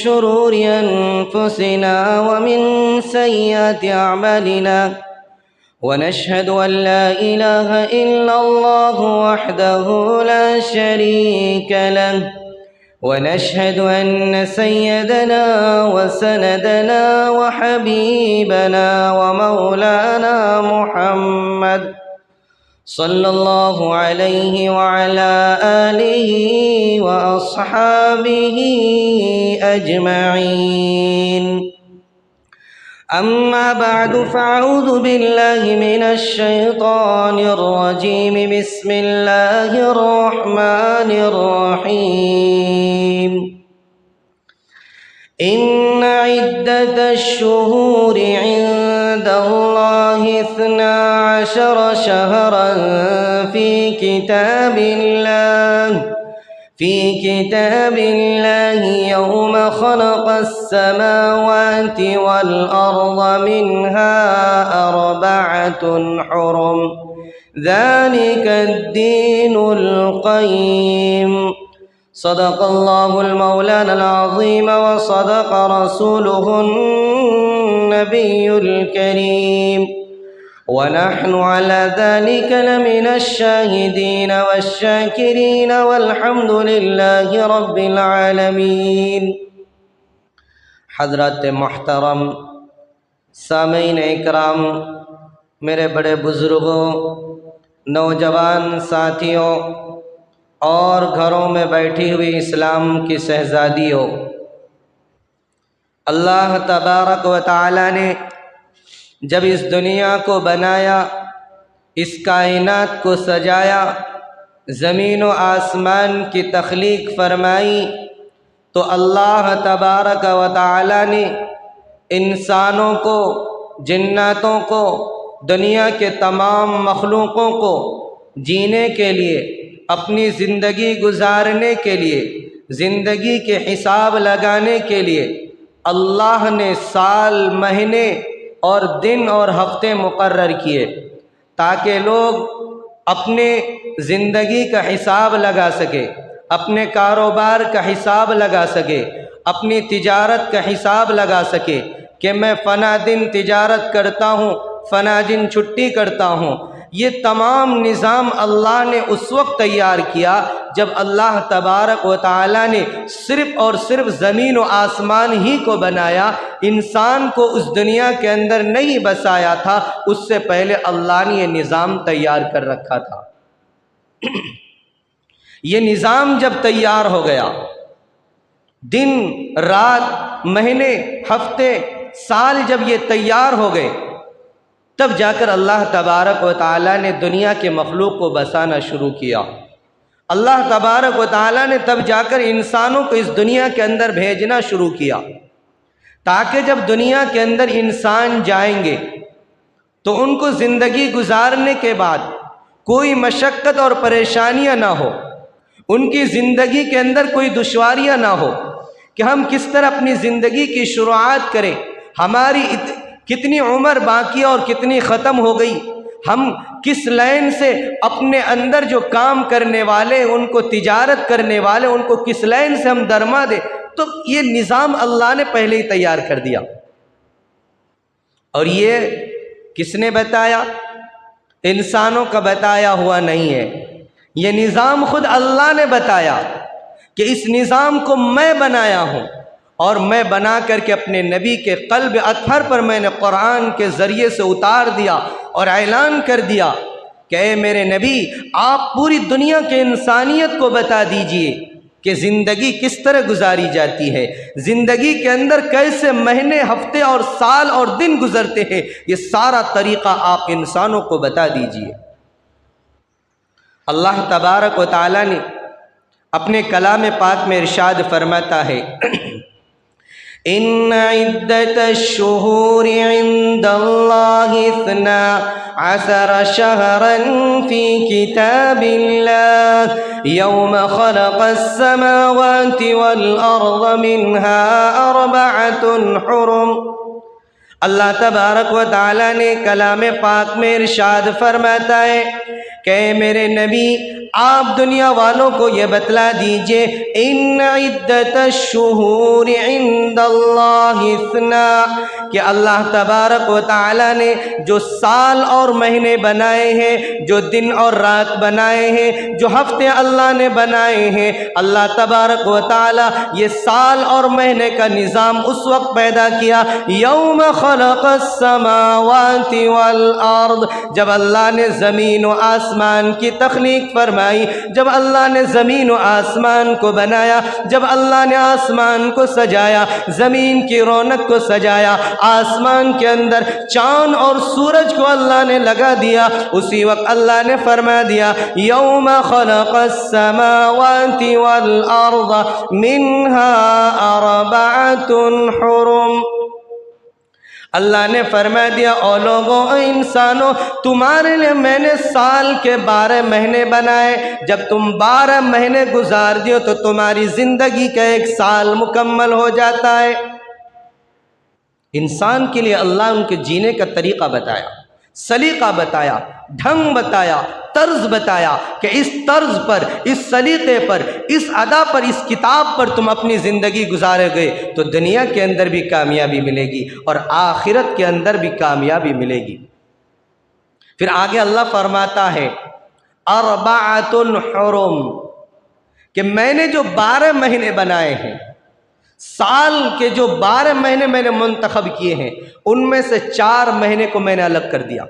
شرور أنفسنا ومن سيئات أعمالنا ونشهد أن لا إله إلا الله وحده لا شريك له ونشهد أن سيدنا وسندنا وحبيبنا ومولانا محمد صلى الله عليه وعلى آله وأصحابه أجمعين. أما بعد فأعوذ بالله من الشيطان الرجيم. بسم الله الرحمن الرحيم. إن عدة الشهور عند الله 12 شهرا في كتاب الله يوم خلق السماوات والأرض منها 4 حرم ذلك الدين القيم. صدق الله المولانا العظيم وصدق رسوله النبي الكريم ونحن على ذلك لمن الشاهدين والشاكرين والحمد لله رب العالمين. حضرات محترم سامعین اکرام، میرے بڑے بزرگوں، نوجوان ساتھیوں اور گھروں میں بیٹھی ہوئی اسلام کی شہزادیوں، اللہ تبارک و تعالی نے جب اس دنیا کو بنایا، اس کائنات کو سجایا، زمین و آسمان کی تخلیق فرمائی، تو اللہ تبارک و تعالی نے انسانوں کو، جناتوں کو، دنیا کے تمام مخلوقوں کو جینے کے لیے، اپنی زندگی گزارنے کے لیے، زندگی کے حساب لگانے کے لیے اللہ نے سال، مہینے اور دن اور ہفتے مقرر کیے تاکہ لوگ اپنے زندگی کا حساب لگا سکے، اپنے کاروبار کا حساب لگا سکے، اپنی تجارت کا حساب لگا سکے کہ میں فلاں دن تجارت کرتا ہوں، فلاں دن چھٹی کرتا ہوں۔ یہ تمام نظام اللہ نے اس وقت تیار کیا جب اللہ تبارک و تعالی نے صرف اور صرف زمین و آسمان ہی کو بنایا، انسان کو اس دنیا کے اندر نہیں بسایا تھا۔ اس سے پہلے اللہ نے یہ نظام تیار کر رکھا تھا۔ یہ نظام جب تیار ہو گیا، دن، رات، مہینے، ہفتے، سال جب یہ تیار ہو گئے، تب جا کر اللہ تبارک و تعالیٰ نے دنیا کے مخلوق کو بسانا شروع کیا۔ اللہ تبارک و تعالیٰ نے تب جا کر انسانوں کو اس دنیا کے اندر بھیجنا شروع کیا تاکہ جب دنیا کے اندر انسان جائیں گے تو ان کو زندگی گزارنے کے بعد کوئی مشقت اور پریشانیاں نہ ہو، ان کی زندگی کے اندر کوئی دشواریاں نہ ہو کہ ہم کس طرح اپنی زندگی کی شروعات کریں، ہماری کتنی عمر باقی اور کتنی ختم ہو گئی، ہم کس لائن سے اپنے اندر جو کام کرنے والے، ان کو تجارت کرنے والے، ان کو کس لائن سے ہم درما دیں۔ تو یہ نظام اللہ نے پہلے ہی تیار کر دیا۔ اور یہ کس نے بتایا؟ انسانوں کا بتایا ہوا نہیں ہے، یہ نظام خود اللہ نے بتایا کہ اس نظام کو میں بنایا ہوں، اور میں بنا کر کے اپنے نبی کے قلب اطہر پر میں نے قرآن کے ذریعے سے اتار دیا اور اعلان کر دیا کہ اے میرے نبی، آپ پوری دنیا کے انسانیت کو بتا دیجئے کہ زندگی کس طرح گزاری جاتی ہے، زندگی کے اندر کیسے مہینے، ہفتے اور سال اور دن گزرتے ہیں، یہ سارا طریقہ آپ انسانوں کو بتا دیجئے۔ اللہ تبارک و تعالی نے اپنے کلام پاک میں ارشاد فرماتا ہے، ان عدت الشہور عند اللہ 12 شہرا فی کتاب اللہ یوم خلق السماوات والارض منها 4 حرم۔ اللہ تبارک و تعالی نے کلام پاک میں ارشاد فرماتا ہے کہ میرے نبی آپ دنیا والوں کو یہ بتلا دیجئے ان عدت الشہور عند اللہ اثنا، کہ اللہ تبارک و تعالی نے جو سال اور مہینے بنائے ہیں، جو دن اور رات بنائے ہیں، جو ہفتے اللہ نے بنائے ہیں، اللہ تبارک و تعالی یہ سال اور مہینے کا نظام اس وقت پیدا کیا یوم خلق السماوات والارض، جب اللہ نے زمین و آسمان کی تخلیق فرمائی، جب اللہ نے زمین و آسمان کو بنایا، جب اللہ نے آسمان کو سجایا، زمین کی رونق کو سجایا، آسمان کے اندر چاند اور سورج کو اللہ نے لگا دیا، اسی وقت اللہ نے فرما دیا یوم خلق السماوات والارض منها اربعۃ حرم، اللہ نے فرما دیا او لوگوں اے انسانوں، تمہارے لیے میں نے سال کے 12 مہینے بنائے، جب تم 12 مہینے گزار دیو تو تمہاری زندگی کا 1 سال مکمل ہو جاتا ہے۔ انسان کے لیے اللہ ان کے جینے کا طریقہ بتایا، سلیقہ بتایا، ڈھنگ بتایا، طرز بتایا کہ اس طرز پر، اس سلیقے پر، اس ادا پر، اس کتاب پر تم اپنی زندگی گزارے گئے تو دنیا کے اندر بھی کامیابی ملے گی اور آخرت کے اندر بھی کامیابی ملے گی۔ پھر آگے اللہ فرماتا ہے اربعۃ حرم، کہ میں نے جو 12 مہینے بنائے ہیں، سال کے جو 12 مہینے میں نے منتخب کیے ہیں، ان میں سے 4 مہینے کو میں نے الگ کر دیا۔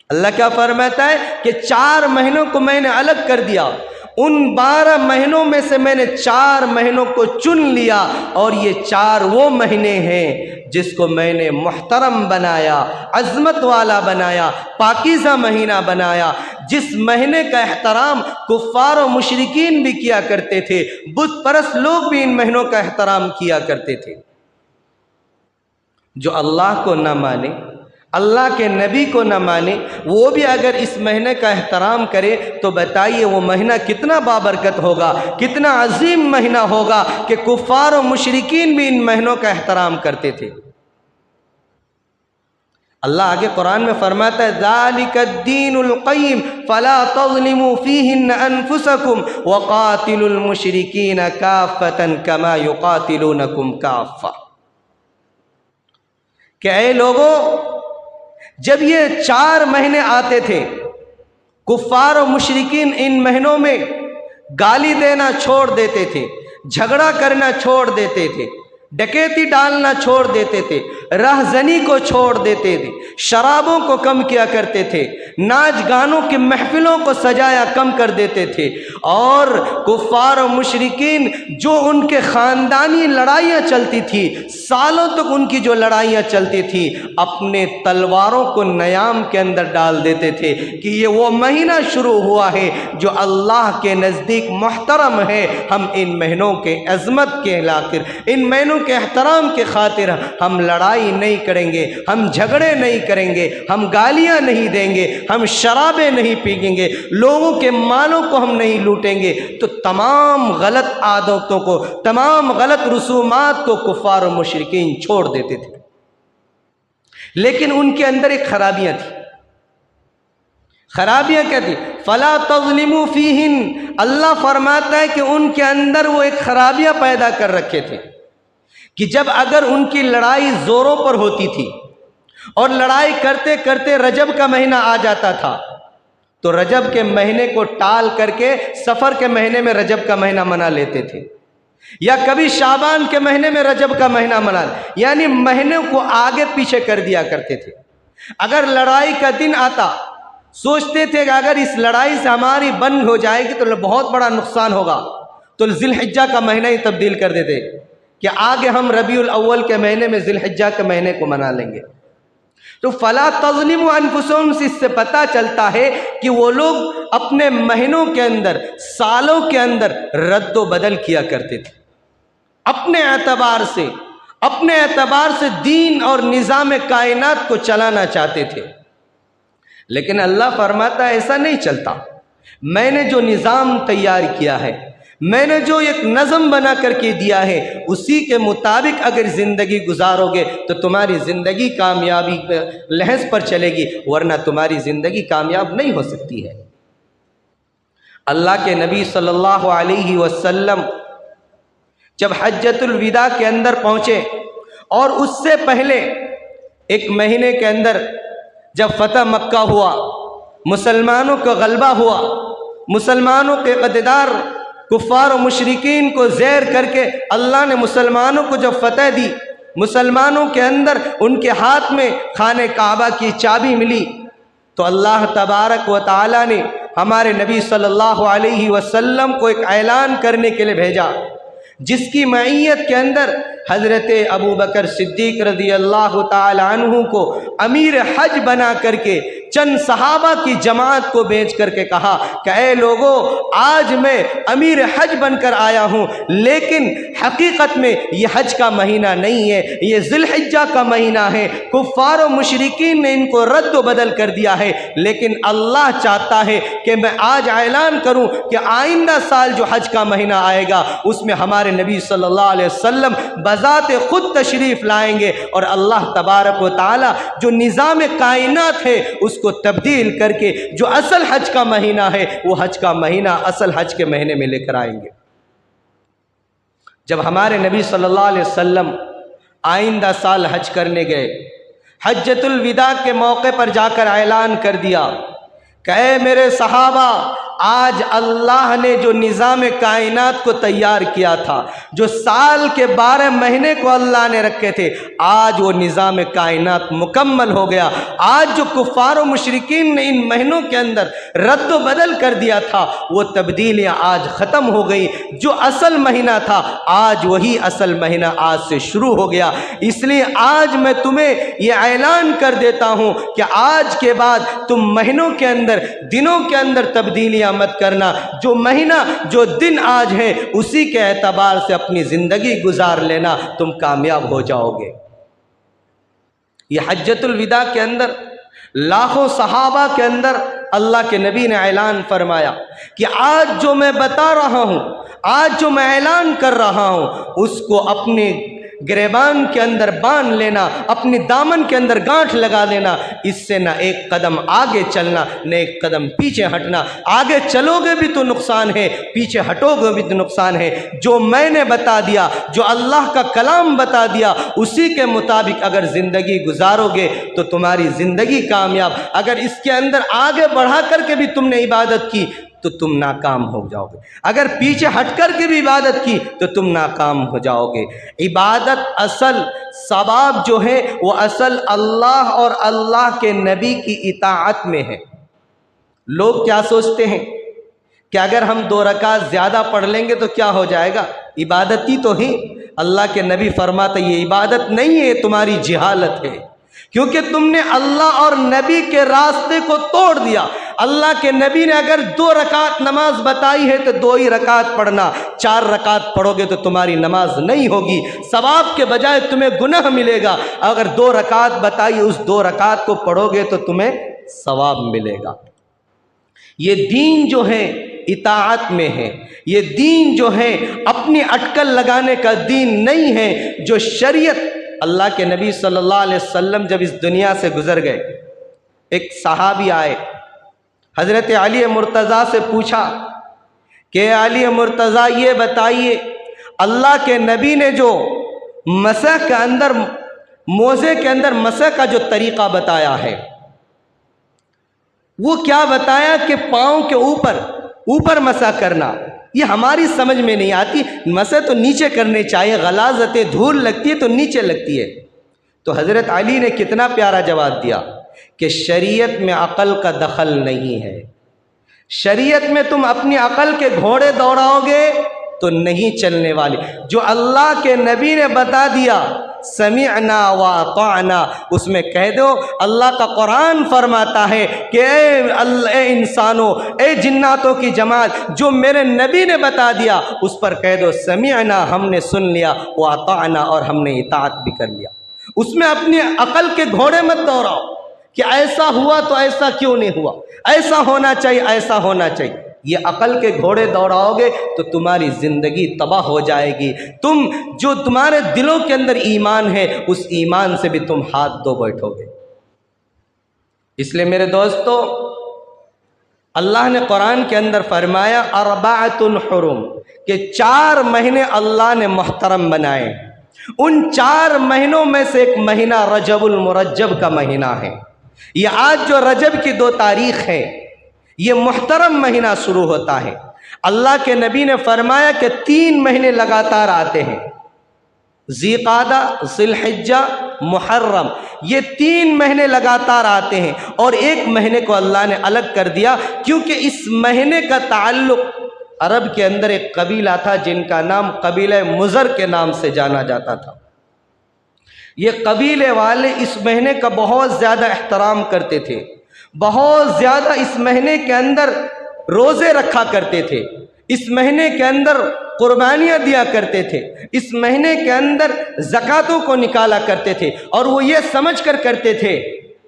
اللہ کیا فرماتا ہے کہ 4 مہینوں کو میں نے الگ کر دیا، ان 12 مہینوں میں سے میں نے 4 مہینوں کو چن لیا، اور یہ 4 وہ مہینے ہیں جس کو میں نے محترم بنایا، عظمت والا بنایا، پاکیزہ مہینہ بنایا، جس مہینے کا احترام کفار و مشرکین بھی کیا کرتے تھے، بت پرست لوگ بھی ان مہینوں کا احترام کیا کرتے تھے۔ جو اللہ کو نہ مانے، اللہ کے نبی کو نہ مانے، وہ بھی اگر اس مہینے کا احترام کرے تو بتائیے وہ مہینہ کتنا بابرکت ہوگا، کتنا عظیم مہینہ ہوگا کہ کفار و مشرکین بھی ان مہینوں کا احترام کرتے تھے۔ اللہ آگے قرآن میں فرماتا ہے ذَلِكَ الدِّينُ الْقَيِّمُ فَلَا تَظْلِمُوا فِيهِنَّ أَنفُسَكُمْ وَقَاتِلُوا الْمُشْرِكِينَ كَافَّةً كَمَا يُقَاتِلُونَكُمْ كَافَّةً، کہ اے لوگوں، جب یہ 4 مہینے آتے تھے، کفار و مشرکین ان مہینوں میں گالی دینا چھوڑ دیتے تھے، جھگڑا کرنا چھوڑ دیتے تھے، ڈکیتی ڈالنا چھوڑ دیتے تھے، رہزنی کو چھوڑ دیتے تھے، شرابوں کو کم کیا کرتے تھے، ناچ گانوں کی محفلوں کو سجایا کم کر دیتے تھے، اور کفار و مشرکین جو ان کے خاندانی لڑائیاں چلتی تھی، سالوں تک ان کی جو لڑائیاں چلتی تھی، اپنے تلواروں کو نیام کے اندر ڈال دیتے تھے کہ یہ وہ مہینہ شروع ہوا ہے جو اللہ کے نزدیک محترم ہے، ہم ان مہینوں کے عظمت کے خاطر، ان مہینوں کے احترام کے خاطر ہم لڑائی نہیں کریں گے، ہم جھگڑے نہیں کریں گے، ہم گالیاں نہیں دیں گے، ہم شرابیں نہیں پیئیں گے، لوگوں کے مالوں کو ہم نہیں لوٹیں گے۔ تو تمام غلط عادتوں کو، تمام غلط رسومات کو کفار و مشرکین چھوڑ دیتے تھے، لیکن ان کے اندر ایک خرابیاں تھیں۔ خرابیاں کیا تھی؟ فلا تظلموا فیہن، اللہ فرماتا ہے کہ ان کے اندر وہ ایک خرابیاں پیدا کر رکھے تھے کہ جب اگر ان کی لڑائی زوروں پر ہوتی تھی اور لڑائی کرتے کرتے رجب کا مہینہ آ جاتا تھا تو رجب کے مہینے کو ٹال کر کے سفر کے مہینے میں رجب کا مہینہ منا لیتے تھے، یا کبھی شعبان کے مہینے میں رجب کا مہینہ منا، یعنی مہینے کو آگے پیچھے کر دیا کرتے تھے۔ اگر لڑائی کا دن آتا سوچتے تھے کہ اگر اس لڑائی سے ہماری بند ہو جائے گی تو بہت بڑا نقصان ہوگا، تو ذی الحجہ کا مہینہ ہی تبدیل کر دیتے کہ آگے ہم ربیع الاول کے مہینے میں ذی الحجہ کے مہینے کو منا لیں گے۔ تو فلا تظلموا انفسکم سے اس سے پتہ چلتا ہے کہ وہ لوگ اپنے مہینوں کے اندر، سالوں کے اندر رد و بدل کیا کرتے تھے، اپنے اعتبار سے دین اور نظام کائنات کو چلانا چاہتے تھے۔ لیکن اللہ فرماتا ہے ایسا نہیں چلتا، میں نے جو نظام تیار کیا ہے، میں نے جو ایک نظم بنا کر کے دیا ہے اسی کے مطابق اگر زندگی گزارو گے تو تمہاری زندگی کامیابی لحظ پر چلے گی، ورنہ تمہاری زندگی کامیاب نہیں ہو سکتی ہے۔ اللہ کے نبی صلی اللہ علیہ وسلم جب حجۃ الوداع کے اندر پہنچے اور اس سے پہلے ایک مہینے کے اندر جب فتح مکہ ہوا، مسلمانوں کا غلبہ ہوا، مسلمانوں کے اقتدار کفار و مشرکین کو زیر کر کے اللہ نے مسلمانوں کو جب فتح دی، مسلمانوں کے اندر ان کے ہاتھ میں خانہ کعبہ کی چابی ملی، تو اللہ تبارک و تعالی نے ہمارے نبی صلی اللہ علیہ وسلم کو ایک اعلان کرنے کے لیے بھیجا، جس کی معیت کے اندر حضرت ابو بکر صدیق رضی اللہ تعالی عنہ کو امیر حج بنا کر کے چند صحابہ کی جماعت کو بھیج کر کے کہا کہ اے لوگو، آج میں امیر حج بن کر آیا ہوں، لیکن حقیقت میں یہ حج کا مہینہ نہیں ہے، یہ ذی الحجہ کا مہینہ ہے۔ کفار و مشرکین نے ان کو رد و بدل کر دیا ہے، لیکن اللہ چاہتا ہے کہ میں آج اعلان کروں کہ آئندہ سال جو حج کا مہینہ آئے گا اس میں ہمارے نبی صلی اللہ علیہ وسلم بذات خود تشریف لائیں گے، اور اللہ تبارک و تعالی جو نظام کائنات ہے اس کو تبدیل کر کے جو اصل حج کا مہینہ ہے وہ حج کا مہینہ اصل حج کے مہینے میں لے کر آئیں گے۔ جب ہمارے نبی صلی اللہ علیہ وسلم آئندہ سال حج کرنے گئے، حجۃ الوداع کے موقع پر جا کر اعلان کر دیا کہ اے میرے صحابہ، آج اللہ نے جو نظام کائنات کو تیار کیا تھا، جو سال کے 12 مہینے کو اللہ نے رکھے تھے، آج وہ نظام کائنات مکمل ہو گیا۔ آج جو کفار و مشرکین نے ان مہینوں کے اندر رد و بدل کر دیا تھا، وہ تبدیلیاں آج ختم ہو گئی۔ جو اصل مہینہ تھا آج وہی اصل مہینہ آج سے شروع ہو گیا۔ اس لیے آج میں تمہیں یہ اعلان کر دیتا ہوں کہ آج کے بعد تم مہینوں کے اندر، دنوں کے اندر تبدیلیاں مت کرنا۔ جو مہینہ، جو دن آج ہے اسی کے اعتبار سے اپنی زندگی گزار لینا، تم کامیاب ہو جاؤ گے۔ یہ حجۃ الوداع کے اندر لاکھوں صحابہ کے اندر اللہ کے نبی نے اعلان فرمایا کہ آج جو میں بتا رہا ہوں، آج جو میں اعلان کر رہا ہوں، اس کو اپنے گریبان کے اندر باندھ لینا، اپنی دامن کے اندر گانٹھ لگا لینا۔ اس سے نہ ایک قدم آگے چلنا، نہ ایک قدم پیچھے ہٹنا۔ آگے چلو گے بھی تو نقصان ہے، پیچھے ہٹو گے بھی تو نقصان ہے۔ جو میں نے بتا دیا، جو اللہ کا کلام بتا دیا، اسی کے مطابق اگر زندگی گزارو گے تو تمہاری زندگی کامیاب۔ اگر اس کے اندر آگے بڑھا کر کے بھی تم نے عبادت کی تو تم ناکام ہو جاؤ گے، اگر پیچھے ہٹ کر کے بھی عبادت کی تو تم ناکام ہو جاؤ گے۔ عبادت اصل ثواب جو ہے وہ اصل اللہ اور اللہ کے نبی کی اطاعت میں ہے۔ لوگ کیا سوچتے ہیں کہ اگر ہم 2 رکعت زیادہ پڑھ لیں گے تو کیا ہو جائے گا؟ عبادت ہی تو ہے۔ اللہ کے نبی فرماتے یہ عبادت نہیں ہے، تمہاری جہالت ہے، کیونکہ تم نے اللہ اور نبی کے راستے کو توڑ دیا۔ اللہ کے نبی نے اگر 2 رکعت نماز بتائی ہے تو 2 ہی رکعت پڑھنا، 4 رکعت پڑھو گے تو تمہاری نماز نہیں ہوگی، ثواب کے بجائے تمہیں گناہ ملے گا۔ اگر 2 رکعت بتائی، اس 2 رکعت کو پڑھو گے تو تمہیں ثواب ملے گا۔ یہ دین جو ہے اطاعت میں ہے، یہ دین جو ہے اپنی اٹکل لگانے کا دین نہیں ہے۔ جو شریعت اللہ کے نبی صلی اللہ علیہ وسلم جب اس دنیا سے گزر گئے، ایک صحابی آئے، حضرت علی مرتضیٰ سے پوچھا کہ علی مرتضیٰ یہ بتائیے، اللہ کے نبی نے جو مسح کے اندر، موزے کے اندر مسح کا جو طریقہ بتایا ہے، وہ کیا بتایا کہ پاؤں کے اوپر مسح کرنا، یہ ہماری سمجھ میں نہیں آتی۔ مسح تو نیچے کرنے چاہیے، غلاظتیں دھول لگتی ہے تو نیچے لگتی ہے۔ تو حضرت علی نے کتنا پیارا جواب دیا کہ شریعت میں عقل کا دخل نہیں ہے، شریعت میں تم اپنی عقل کے گھوڑے دوڑاؤ گے تو نہیں چلنے والی۔ جو اللہ کے نبی نے بتا دیا سمعنا واطعنا، اس میں کہہ دو اللہ کا قرآن فرماتا ہے کہ اے انسانوں، اے جناتوں کی جماعت، جو میرے نبی نے بتا دیا اس پر کہہ دو سمعنا، ہم نے سن لیا، واطعنا، اور ہم نے اطاعت بھی کر لیا۔ اس میں اپنی عقل کے گھوڑے مت دوڑاؤ کہ ایسا ہوا تو ایسا کیوں نہیں ہوا، ایسا ہونا چاہیے، ایسا ہونا چاہیے۔ یہ عقل کے گھوڑے دوڑاؤ گے تو تمہاری زندگی تباہ ہو جائے گی۔ جو تمہارے دلوں کے اندر ایمان ہے اس ایمان سے بھی تم ہاتھ دھو بیٹھو گے۔ اس لیے میرے دوستو، اللہ نے قرآن کے اندر فرمایا اربعۃ حرم، کہ 4 مہینے اللہ نے محترم بنائے۔ ان 4 مہینوں میں سے ایک مہینہ رجب المرجب کا مہینہ ہے۔ یہ آج جو رجب کی 2 تاریخ ہے، یہ محترم مہینہ شروع ہوتا ہے۔ اللہ کے نبی نے فرمایا کہ 3 مہینے لگاتار آتے ہیں، ذی قعدہ، ذی الحجہ، محرم، یہ 3 مہینے لگاتار آتے ہیں، اور 1 مہینے کو اللہ نے الگ کر دیا، کیونکہ اس مہینے کا تعلق عرب کے اندر ایک قبیلہ تھا جن کا نام قبیلہ مضر کے نام سے جانا جاتا تھا۔ یہ قبیلے والے اس مہینے کا بہت زیادہ احترام کرتے تھے، بہت زیادہ اس مہینے کے اندر روزے رکھا کرتے تھے، اس مہینے کے اندر قربانیاں دیا کرتے تھے، اس مہینے کے اندر زکاتوں کو نکالا کرتے تھے، اور وہ یہ سمجھ کر کرتے تھے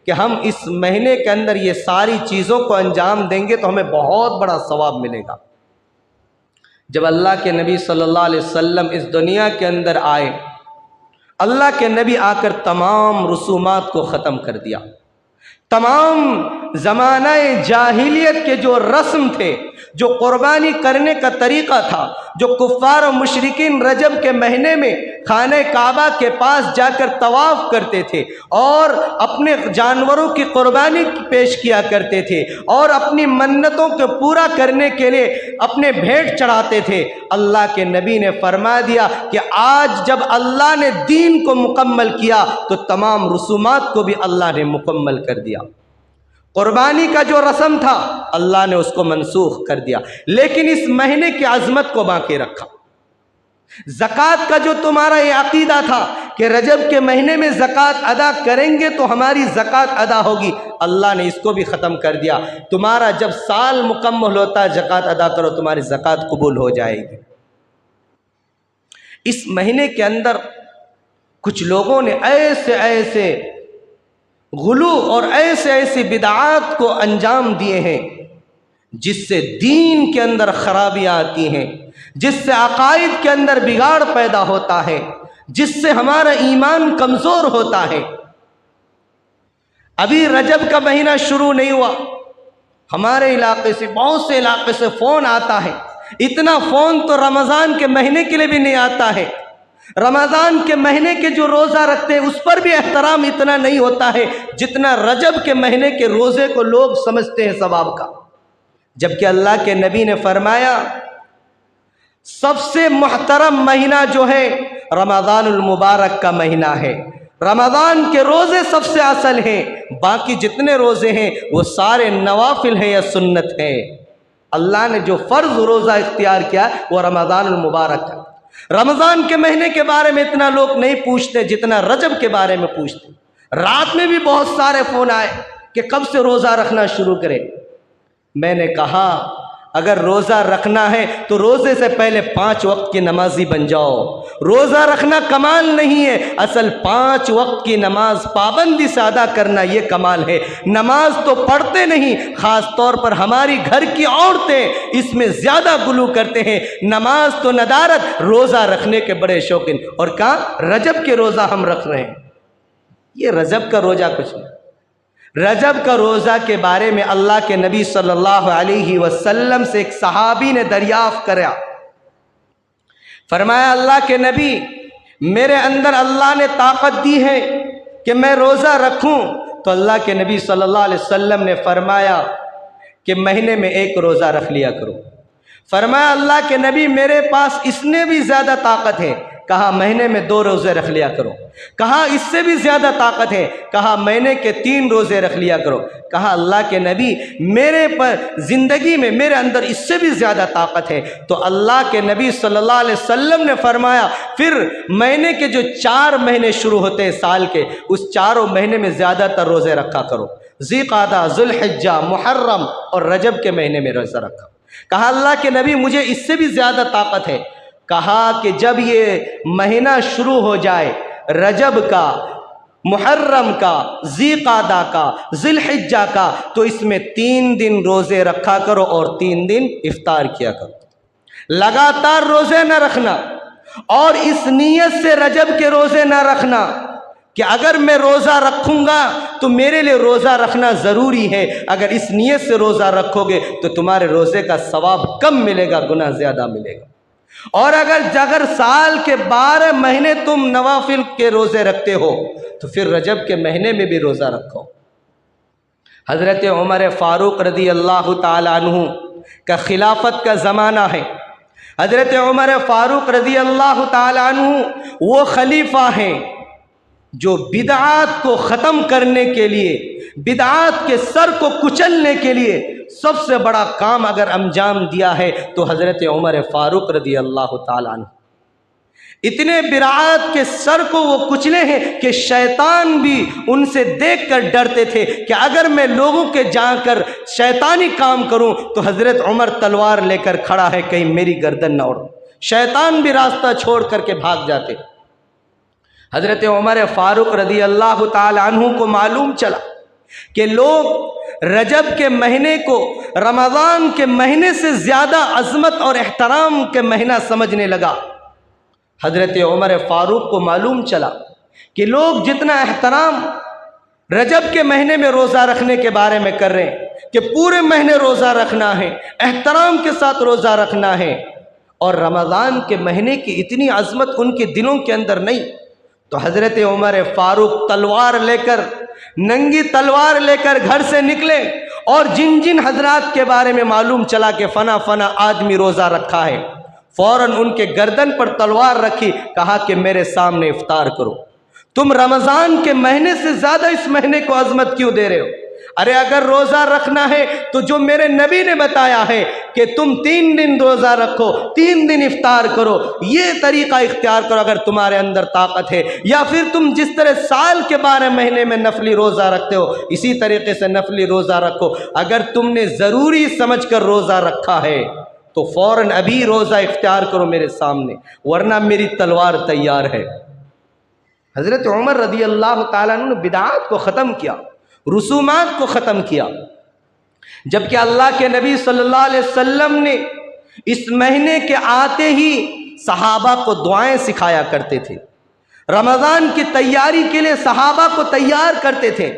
کہ ہم اس مہینے کے اندر یہ ساری چیزوں کو انجام دیں گے تو ہمیں بہت بڑا ثواب ملے گا۔ جب اللہ کے نبی صلی اللہ علیہ وسلم اس دنیا کے اندر آئے، اللہ کے نبی آ کر تمام رسومات کو ختم کر دیا۔ تمام زمانہ جاہلیت کے جو رسم تھے، جو قربانی کرنے کا طریقہ تھا، جو کفار و مشرکین رجب کے مہینے میں خانہ کعبہ کے پاس جا کر طواف کرتے تھے اور اپنے جانوروں کی قربانی پیش کیا کرتے تھے اور اپنی منتوں کو پورا کرنے کے لیے اپنے بھیٹ چڑھاتے تھے، اللہ کے نبی نے فرما دیا کہ آج جب اللہ نے دین کو مکمل کیا تو تمام رسومات کو بھی اللہ نے مکمل کر دیا۔ قربانی کا جو رسم تھا اللہ نے اس کو منسوخ کر دیا، لیکن اس مہینے کی عظمت کو باقی رکھا۔ زکوٰۃ کا جو تمہارا یہ عقیدہ تھا کہ رجب کے مہینے میں زکوٰۃ ادا کریں گے تو ہماری زکوٰۃ ادا ہوگی، اللہ نے اس کو بھی ختم کر دیا۔ تمہارا جب سال مکمل ہوتا ہے زکوٰۃ ادا کرو، تمہاری زکوٰۃ قبول ہو جائے گی۔ اس مہینے کے اندر کچھ لوگوں نے ایسے غلو اور ایسی بدعات کو انجام دیے ہیں جس سے دین کے اندر خرابیاں آتی ہیں، جس سے عقائد کے اندر بگاڑ پیدا ہوتا ہے، جس سے ہمارا ایمان کمزور ہوتا ہے۔ ابھی رجب کا مہینہ شروع نہیں ہوا، ہمارے علاقے سے، بہت سے علاقے سے فون آتا ہے، اتنا فون تو رمضان کے مہینے کے لیے بھی نہیں آتا ہے۔ رمضان کے مہینے کے جو روزہ رکھتے ہیں اس پر بھی احترام اتنا نہیں ہوتا ہے جتنا رجب کے مہینے کے روزے کو لوگ سمجھتے ہیں ثواب کا، جبکہ اللہ کے نبی نے فرمایا سب سے محترم مہینہ جو ہے رمضان المبارک کا مہینہ ہے۔ رمضان کے روزے سب سے اصل ہیں، باقی جتنے روزے ہیں وہ سارے نوافل ہیں یا سنت ہیں۔ اللہ نے جو فرض روزہ اختیار کیا وہ رمضان المبارک ہے۔ رمضان کے مہینے کے بارے میں اتنا لوگ نہیں پوچھتے جتنا رجب کے بارے میں پوچھتے۔ رات میں بھی بہت سارے فون آئے کہ کب سے روزہ رکھنا شروع کرے۔ میں نے کہا اگر روزہ رکھنا ہے تو روزے سے پہلے 5 وقت کی نمازی بن جاؤ۔ روزہ رکھنا کمال نہیں ہے، اصل 5 وقت کی نماز پابندی سے ادا کرنا یہ کمال ہے۔ نماز تو پڑھتے نہیں، خاص طور پر ہماری گھر کی عورتیں اس میں زیادہ غلو کرتے ہیں۔ نماز تو ندارت، روزہ رکھنے کے بڑے شوقین، اور کہا رجب کے روزہ ہم رکھ رہے ہیں۔ یہ رجب کا روزہ کچھ نہیں۔ رجب کا روزہ کے بارے میں اللہ کے نبی صلی اللہ علیہ وسلم سے ایک صحابی نے دریافت کرا، فرمایا اللہ کے نبی میرے اندر اللہ نے طاقت دی ہے کہ میں روزہ رکھوں، تو اللہ کے نبی صلی اللہ علیہ وسلم نے فرمایا کہ مہینے میں 1 روزہ رکھ لیا کرو۔ فرمایا اللہ کے نبی میرے پاس اس نے بھی زیادہ طاقت ہے، کہا مہینے میں 2 روزے رکھ لیا کرو۔ کہا اس سے بھی زیادہ طاقت ہے، کہا مہینے کے 3 روزے رکھ لیا کرو۔ کہا اللہ کے نبی میرے پر زندگی میں میرے اندر اس سے بھی زیادہ طاقت ہے۔ تو اللہ کے نبی صلی اللہ علیہ وسلم نے فرمایا پھر مہینے کے جو 4 مہینے شروع ہوتے ہیں سال کے، اس 4 مہینے میں زیادہ تر روزے رکھا کرو۔ ذی قعدہ، ذی الحجہ، محرم اور رجب کے مہینے میں روزہ رکھا۔ کہا اللہ کے نبی مجھے اس سے بھی زیادہ طاقت ہے۔ کہا کہ جب یہ مہینہ شروع ہو جائے رجب کا، محرم کا، ذی قعدہ کا، ذی الحجہ کا، تو اس میں 3 دن روزے رکھا کرو اور 3 دن افطار کیا کرو۔ لگاتار روزے نہ رکھنا، اور اس نیت سے رجب کے روزے نہ رکھنا کہ اگر میں روزہ رکھوں گا تو میرے لیے روزہ رکھنا ضروری ہے۔ اگر اس نیت سے روزہ رکھو گے تو تمہارے روزے کا ثواب کم ملے گا، گناہ زیادہ ملے گا۔ اور اگر سال کے 12 مہینے تم نوافل کے روزے رکھتے ہو تو پھر رجب کے مہینے میں بھی روزہ رکھو۔ حضرت عمر فاروق رضی اللہ تعالیٰ عنہ کا خلافت کا زمانہ ہے۔ حضرت عمر فاروق رضی اللہ تعالیٰ عنہ وہ خلیفہ ہیں جو بدعات کو ختم کرنے کے لیے، بدعات کے سر کو کچلنے کے لیے سب سے بڑا کام اگر انجام دیا ہے تو حضرت عمر فاروق رضی اللہ تعالیٰ عنہ۔ اتنے بدعات کے سر کو وہ کچلے ہیں کہ شیطان بھی ان سے دیکھ کر ڈرتے تھے کہ اگر میں لوگوں کے جا کر شیطانی کام کروں تو حضرت عمر تلوار لے کر کھڑا ہے، کہیں میری گردن نہ اڑے۔ شیطان بھی راستہ چھوڑ کر کے بھاگ جاتے۔ حضرت عمر فاروق رضی اللہ تعالی عنہ کو معلوم چلا کہ لوگ رجب کے مہینے کو رمضان کے مہینے سے زیادہ عظمت اور احترام کے مہینہ سمجھنے لگا۔ حضرت عمر فاروق کو معلوم چلا کہ لوگ جتنا احترام رجب کے مہینے میں روزہ رکھنے کے بارے میں کر رہے ہیں کہ پورے مہینے روزہ رکھنا ہے، احترام کے ساتھ روزہ رکھنا ہے، اور رمضان کے مہینے کی اتنی عظمت ان کے دلوں کے اندر نہیں، تو حضرت عمر فاروق تلوار لے کر، ننگی تلوار لے کر گھر سے نکلے، اور جن جن حضرات کے بارے میں معلوم چلا کہ فنا فنا آدمی روزہ رکھا ہے، فوراً ان کے گردن پر تلوار رکھی، کہا کہ میرے سامنے افطار کرو۔ تم رمضان کے مہینے سے زیادہ اس مہینے کو عظمت کیوں دے رہے ہو؟ ارے اگر روزہ رکھنا ہے تو جو میرے نبی نے بتایا ہے کہ تم 3 دن روزہ رکھو، 3 دن افطار کرو، یہ طریقہ اختیار کرو اگر تمہارے اندر طاقت ہے، یا پھر تم جس طرح سال کے 12 مہینے میں نفلی روزہ رکھتے ہو اسی طریقے سے نفلی روزہ رکھو۔ اگر تم نے ضروری سمجھ کر روزہ رکھا ہے تو فوراً ابھی روزہ اختیار کرو میرے سامنے، ورنہ میری تلوار تیار ہے۔ حضرت عمر رضی اللہ تعالیٰ عنہ نے بدعات کو ختم کیا، رسومات کو ختم کیا، جبکہ اللہ کے نبی صلی اللہ علیہ وسلم نے اس مہینے کے آتے ہی صحابہ کو دعائیں سکھایا کرتے تھے، رمضان کی تیاری کے لیے صحابہ کو تیار کرتے تھے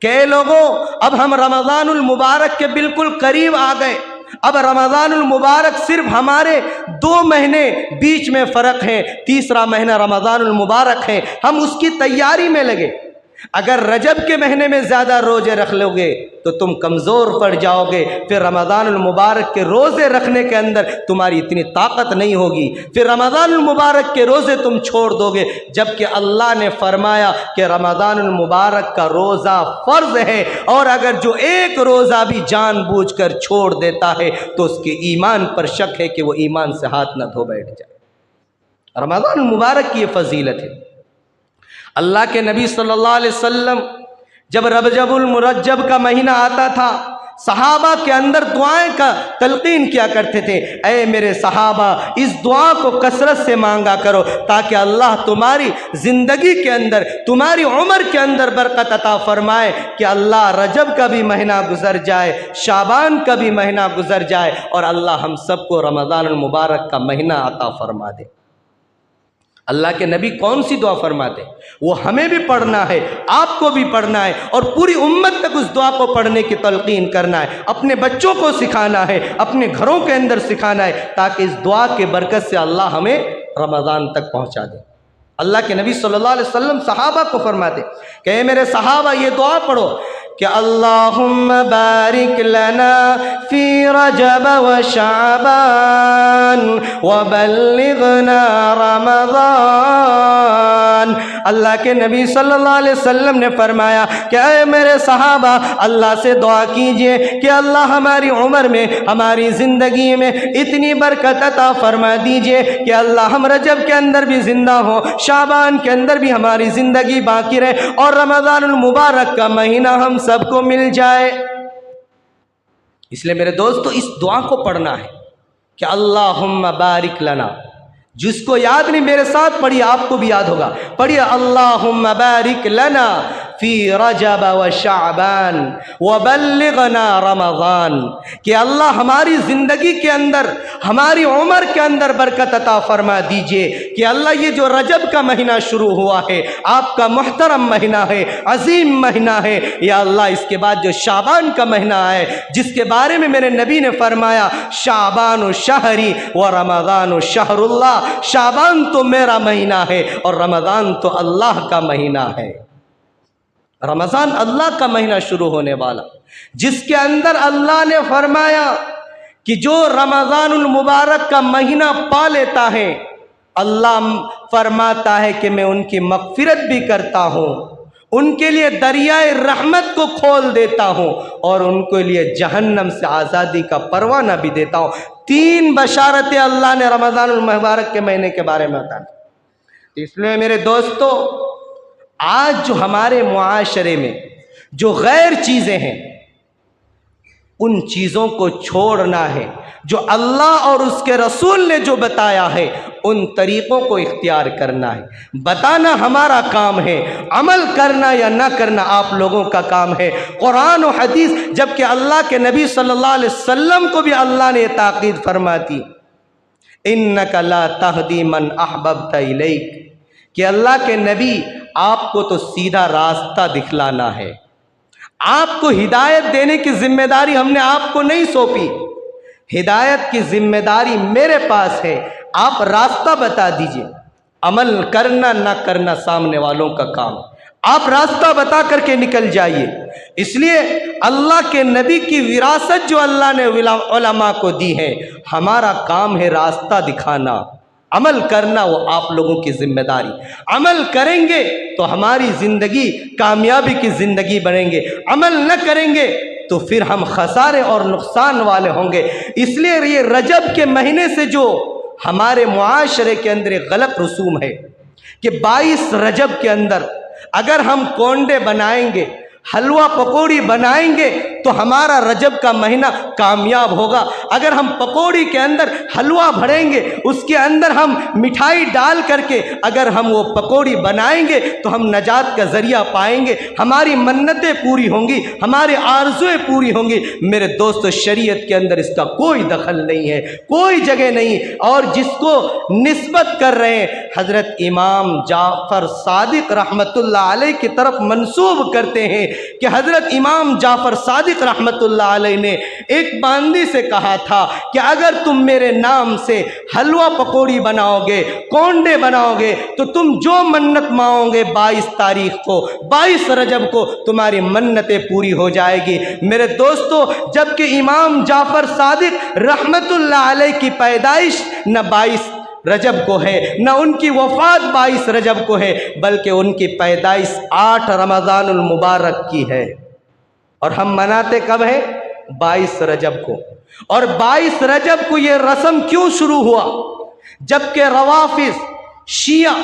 کہ اے لوگوں اب ہم رمضان المبارک کے بالکل قریب آ گئے، اب رمضان المبارک صرف ہمارے 2 مہینے بیچ میں فرق ہے، تیسرا مہینہ رمضان المبارک ہے، ہم اس کی تیاری میں لگے۔ اگر رجب کے مہینے میں زیادہ روزے رکھ لو گے تو تم کمزور پڑ جاؤ گے، پھر رمضان المبارک کے روزے رکھنے کے اندر تمہاری اتنی طاقت نہیں ہوگی، پھر رمضان المبارک کے روزے تم چھوڑ دو گے، جبکہ اللہ نے فرمایا کہ رمضان المبارک کا روزہ فرض ہے، اور اگر جو ایک روزہ بھی جان بوجھ کر چھوڑ دیتا ہے تو اس کے ایمان پر شک ہے کہ وہ ایمان سے ہاتھ نہ دھو بیٹھ جائے۔ رمضان المبارک کی یہ فضیلت ہے۔ اللہ کے نبی صلی اللہ علیہ وسلم جب رجب المرجب کا مہینہ آتا تھا صحابہ کے اندر دعائیں کا تلقین کیا کرتے تھے، اے میرے صحابہ اس دعا کو کثرت سے مانگا کرو تاکہ اللہ تمہاری زندگی کے اندر، تمہاری عمر کے اندر برکت عطا فرمائے، کہ اللہ رجب کا بھی مہینہ گزر جائے، شعبان کا بھی مہینہ گزر جائے، اور اللہ ہم سب کو رمضان المبارک کا مہینہ عطا فرما دے۔ اللہ کے نبی کون سی دعا فرماتے؟ وہ ہمیں بھی پڑھنا ہے، آپ کو بھی پڑھنا ہے، اور پوری امت تک اس دعا کو پڑھنے کی تلقین کرنا ہے، اپنے بچوں کو سکھانا ہے، اپنے گھروں کے اندر سکھانا ہے، تاکہ اس دعا کے برکت سے اللہ ہمیں رمضان تک پہنچا دے۔ اللہ کے نبی صلی اللہ علیہ وسلم صحابہ کو فرماتے کہ اے میرے صحابہ یہ دعا پڑھو کہ اللہم بارک لنا فی رجب و شعبان وبلغنا رمضان۔ اللہ کے نبی صلی اللہ علیہ وسلم نے فرمایا کہ اے میرے صحابہ اللہ سے دعا کیجئے کہ اللہ ہماری عمر میں، ہماری زندگی میں اتنی برکت عطا فرما دیجئے کہ اللہ ہم رجب کے اندر بھی زندہ ہوں، شعبان کے اندر بھی ہماری زندگی باقی رہے، اور رمضان المبارک کا مہینہ ہم سب کو مل جائے۔ اس لیے میرے دوستو اس دعا کو پڑھنا ہے کہ اللہم بارک لنا، جس کو یاد نہیں میرے ساتھ پڑھیے، آپ کو بھی یاد ہوگا، پڑھیے اللہم بارک لنا فی رجب و شعبان وبلغنا رمضان، کہ اللہ ہماری زندگی کے اندر، ہماری عمر کے اندر برکت عطا فرما دیجئے، کہ اللہ یہ جو رجب کا مہینہ شروع ہوا ہے، آپ کا محترم مہینہ ہے، عظیم مہینہ ہے، یا اللہ اس کے بعد جو شعبان کا مہینہ ہے جس کے بارے میں میرے نبی نے فرمایا شعبان شہری و رمضان شہر اللہ، شعبان تو میرا مہینہ ہے اور رمضان تو اللہ کا مہینہ ہے۔ رمضان اللہ کا مہینہ شروع ہونے والا، جس کے اندر اللہ نے فرمایا کہ جو رمضان المبارک کا مہینہ پا لیتا ہے، اللہ فرماتا ہے کہ میں ان کی مغفرت بھی کرتا ہوں، ان کے لیے دریائے رحمت کو کھول دیتا ہوں، اور ان کے لیے جہنم سے آزادی کا پروانہ بھی دیتا ہوں۔ 3 بشارتیں اللہ نے رمضان المبارک کے مہینے کے بارے میں بتائی۔ اس لیے میرے دوستو، آج جو ہمارے معاشرے میں جو غیر چیزیں ہیں، ان چیزوں کو چھوڑنا ہے، جو اللہ اور اس کے رسول نے جو بتایا ہے ان طریقوں کو اختیار کرنا ہے۔ بتانا ہمارا کام ہے، عمل کرنا یا نہ کرنا آپ لوگوں کا کام ہے۔ قرآن و حدیث، جبکہ اللہ کے نبی صلی اللہ علیہ وسلم کو بھی اللہ نے یہ تاکید فرماتی، اِنَّكَ لَا تَهْدِي مَنْ أَحْبَبْتَ إِلَيْكَ، کہ اللہ کے نبی آپ کو تو سیدھا راستہ دکھلانا ہے، آپ کو ہدایت دینے کی ذمہ داری ہم نے آپ کو نہیں سونپی، ہدایت کی ذمہ داری میرے پاس ہے، آپ راستہ بتا دیجئے، عمل کرنا نہ کرنا سامنے والوں کا کام، آپ راستہ بتا کر کے نکل جائیے۔ اس لیے اللہ کے نبی کی وراثت جو اللہ نے علماء کو دی ہے، ہمارا کام ہے راستہ دکھانا، عمل کرنا وہ آپ لوگوں کی ذمہ داری۔ عمل کریں گے تو ہماری زندگی کامیابی کی زندگی بنیں گے، عمل نہ کریں گے تو پھر ہم خسارے اور نقصان والے ہوں گے۔ اس لیے یہ رجب کے مہینے سے جو ہمارے معاشرے کے اندر ایک غلط رسوم ہے کہ 22 رجب کے اندر اگر ہم کونڈے بنائیں گے، حلوہ پکوڑی بنائیں گے تو ہمارا رجب کا مہینہ کامیاب ہوگا۔ اگر ہم پکوڑی کے اندر حلوہ بھریں گے، اس کے اندر ہم مٹھائی ڈال کر کے اگر ہم وہ پکوڑی بنائیں گے تو ہم نجات کا ذریعہ پائیں گے، ہماری منتیں پوری ہوں گی، ہماری آرزویں پوری ہوں گی۔ میرے دوستو، شریعت کے اندر اس کا کوئی دخل نہیں ہے، کوئی جگہ نہیں۔ اور جس کو نسبت کر رہے ہیں حضرت امام جعفر صادق رحمۃ اللہ علیہ کی طرف منسوب کرتے ہیں کہ حضرت امام جعفر صادق رحمۃ اللہ علیہ نے ایک باندی سے کہا تھا کہ اگر تم میرے نام سے حلوہ پکوڑی بناؤ گے، کونڈے بناؤ گے، تو تم جو منت مانگو گے 22 تاریخ کو، 22 رجب کو تمہاری منتیں پوری ہو جائے گی۔ میرے دوستو، جبکہ امام جعفر صادق رحمۃ اللہ علیہ کی پیدائش نہ 22 رجب کو ہے، نہ ان کی وفات 22 رجب کو ہے، بلکہ ان کی پیدائش 8 رمضان المبارک کی ہے، اور ہم مناتے کب ہیں؟ 22 رجب کو۔ اور 22 رجب کو یہ رسم کیوں شروع ہوا؟ جبکہ روافض، شیعہ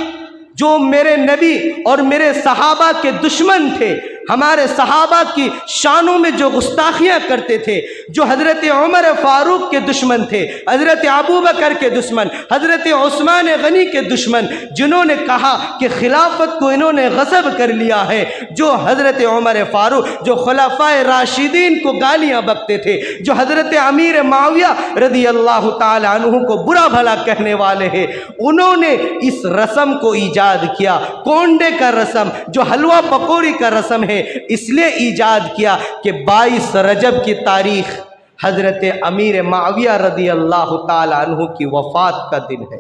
جو میرے نبی اور میرے صحابہ کے دشمن تھے، ہمارے صحابہ کی شانوں میں جو گستاخیاں کرتے تھے، جو حضرت عمر فاروق کے دشمن تھے، حضرت ابوبکر کے دشمن، حضرت عثمان غنی کے دشمن، جنہوں نے کہا کہ خلافت کو انہوں نے غصب کر لیا ہے، جو حضرت عمر فاروق، جو خلفائے راشدین کو گالیاں بکتے تھے، جو حضرت امیر معاویہ رضی اللہ تعالی عنہ کو برا بھلا کہنے والے ہیں، انہوں نے اس رسم کو ایجاد کیا، کونڈے کا رسم جو حلوہ پکوڑی کا رسم ہے، اس لیے ایجاد کیا کہ 22 رجب کی تاریخ حضرت امیر معاویہ رضی اللہ تعالی عنہ کی وفات کا دن ہے۔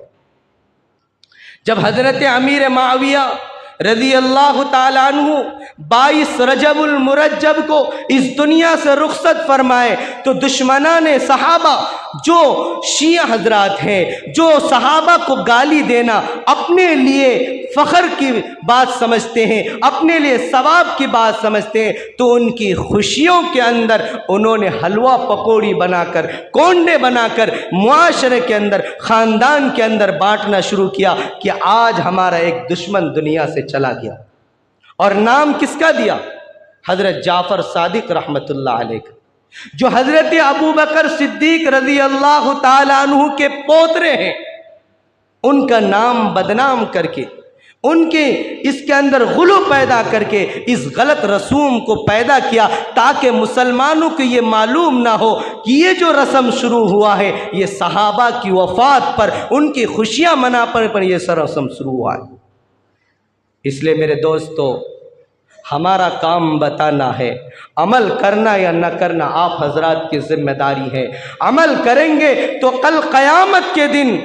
جب حضرت امیر معاویہ رضی اللہ تعالی عنہ 22 رجب المرجب کو اس دنیا سے رخصت فرمائے تو دشمنان صحابہ، جو شیعہ حضرات ہیں، جو صحابہ کو گالی دینا اپنے لیے فخر کی بات سمجھتے ہیں، اپنے لیے ثواب کی بات سمجھتے ہیں، تو ان کی خوشیوں کے اندر انہوں نے حلوہ پکوڑی بنا کر، کونڈے بنا کر معاشرے کے اندر، خاندان کے اندر بانٹنا شروع کیا کہ آج ہمارا ایک دشمن دنیا سے چلا گیا۔ اور نام کس کا دیا؟ حضرت جعفر صادق رحمۃ اللہ علیہ کا، جو حضرت ابوبکر صدیق رضی اللہ تعالی عنہ کے پوترے ہیں۔ ان کا نام بدنام کر کے، ان کے اس کے اندر غلو پیدا کر کے اس غلط رسوم کو پیدا کیا، تاکہ مسلمانوں کو یہ معلوم نہ ہو کہ یہ جو رسم شروع ہوا ہے یہ صحابہ کی وفات پر، ان کی خوشیاں منانے پر یہ رسم شروع ہوا ہے۔ اس لیے میرے دوستو، ہمارا کام بتانا ہے، عمل کرنا یا نہ کرنا آپ حضرات کی ذمہ داری ہے۔ عمل کریں گے تو کل قیامت کے دن